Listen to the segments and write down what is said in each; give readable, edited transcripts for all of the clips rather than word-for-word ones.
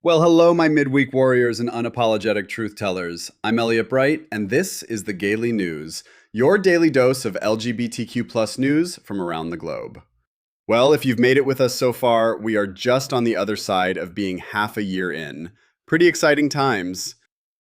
Well, hello, my midweek warriors and unapologetic truth tellers. I'm Elliot Bright, and this is the Gaily News, your daily dose of LGBTQ plus news from around the globe. Well, if you've made it with us so far, we are just on the other side of being half a year in. Pretty exciting times.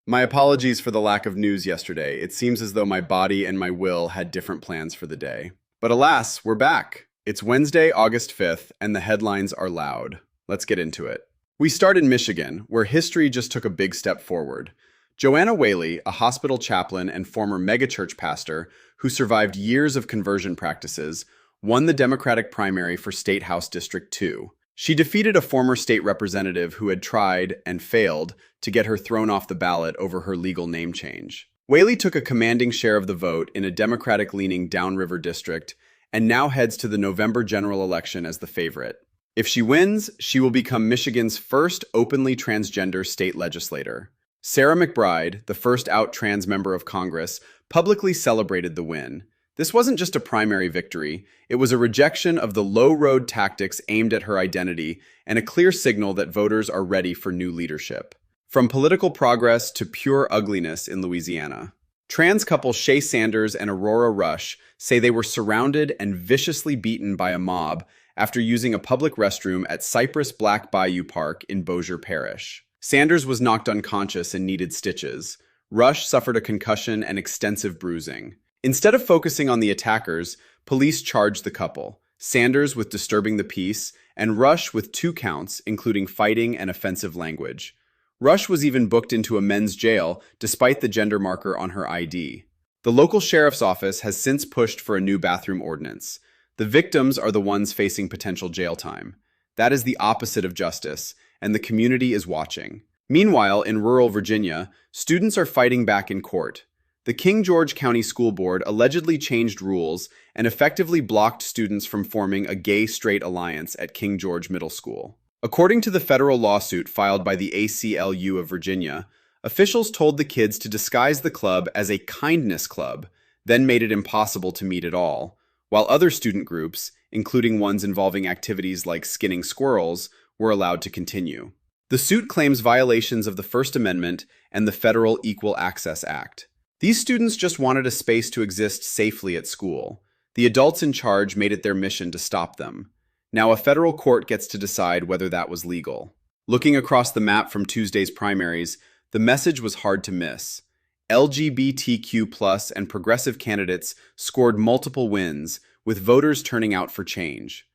My apologies for the lack of news yesterday. It seems as though my body and my will had different plans for the day. But alas, we're back. It's Wednesday, August 5th, and the headlines are loud. Let's get into it. We start in Michigan, where history just took a big step forward. Joanna Whaley, a hospital chaplain and former megachurch pastor who survived years of conversion practices, won the Democratic primary for State House District 2. She defeated a former state representative who had tried and failed to get her thrown off the ballot over her legal name change. Whaley took a commanding share of the vote in a Democratic-leaning Downriver district and now heads to the November general election as the favorite. If she wins, she will become Michigan's first openly transgender state legislator. Sarah McBride, the first out trans member of Congress, publicly celebrated the win. This wasn't just a primary victory, it was a rejection of the low-road tactics aimed at her identity and a clear signal that voters are ready for new leadership. From political progress to pure ugliness in Louisiana. Trans couple Shay Sanders and Aurora Rush say they were surrounded and viciously beaten by a mob after using a public restroom at Cypress Black Bayou Park in Bossier Parish. Sanders was knocked unconscious and needed stitches. Rush suffered a concussion and extensive bruising. Instead of focusing on the attackers, police charged the couple, Sanders with disturbing the peace, and Rush with 2 counts, including fighting and offensive language. Rush was even booked into a men's jail despite the gender marker on her ID. The local sheriff's office has since pushed for a new bathroom ordinance. The victims are the ones facing potential jail time. That is the opposite of justice, and the community is watching. Meanwhile, in rural Virginia, students are fighting back in court. The King George County School Board allegedly changed rules and effectively blocked students from forming a gay-straight alliance at King George Middle School. According to the federal lawsuit filed by the ACLU of Virginia, officials told the kids to disguise the club as a kindness club, then made it impossible to meet at all, while other student groups, including ones involving activities like skinning squirrels, were allowed to continue. The suit claims violations of the First Amendment and the Federal Equal Access Act. These students just wanted a space to exist safely at school. The adults in charge made it their mission to stop them. Now a federal court gets to decide whether that was legal. Looking across the map from Tuesday's primaries, the message was hard to miss. LGBTQ+ and progressive candidates scored multiple wins, with voters turning out for change.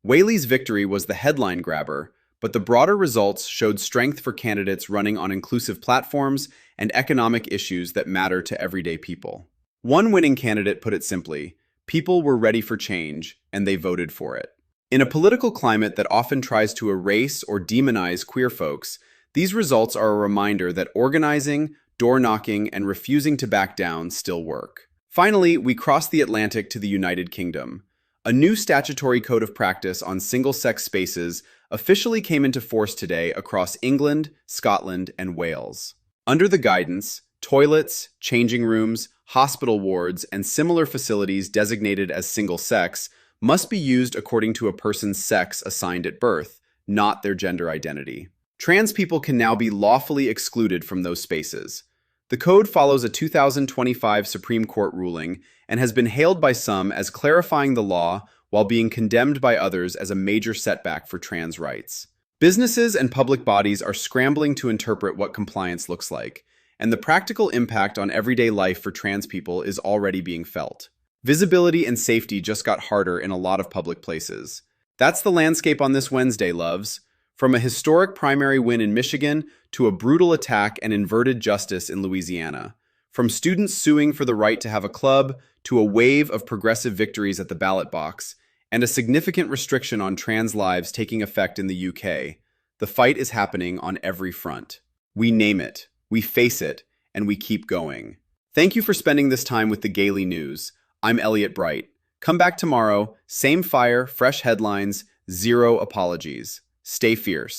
Whaley's victory was the headline grabber, but the broader results showed strength for candidates running on inclusive platforms and economic issues that matter to everyday people. One winning candidate put it simply, people were ready for change, and they voted for it. In a political climate that often tries to erase or demonize queer folks, these results are a reminder that organizing, door-knocking, and refusing to back down still work. Finally, we cross the Atlantic to the United Kingdom. A new statutory code of practice on single-sex spaces officially came into force today across England, Scotland, and Wales. Under the guidance, toilets, changing rooms, hospital wards, and similar facilities designated as single-sex must be used according to a person's sex assigned at birth, not their gender identity. Trans people can now be lawfully excluded from those spaces. The code follows a 2025 Supreme Court ruling and has been hailed by some as clarifying the law while being condemned by others as a major setback for trans rights. Businesses and public bodies are scrambling to interpret what compliance looks like, and the practical impact on everyday life for trans people is already being felt. Visibility and safety just got harder in a lot of public places. That's the landscape on this Wednesday, loves. From a historic primary win in Michigan to a brutal attack and inverted justice in Louisiana. From students suing for the right to have a club to a wave of progressive victories at the ballot box and a significant restriction on trans lives taking effect in the UK, the fight is happening on every front. We name it, we face it, and we keep going. Thank you for spending this time with the Gaily News. I'm Elliot Bright. Come back tomorrow, same fire, fresh headlines, zero apologies. Stay fierce.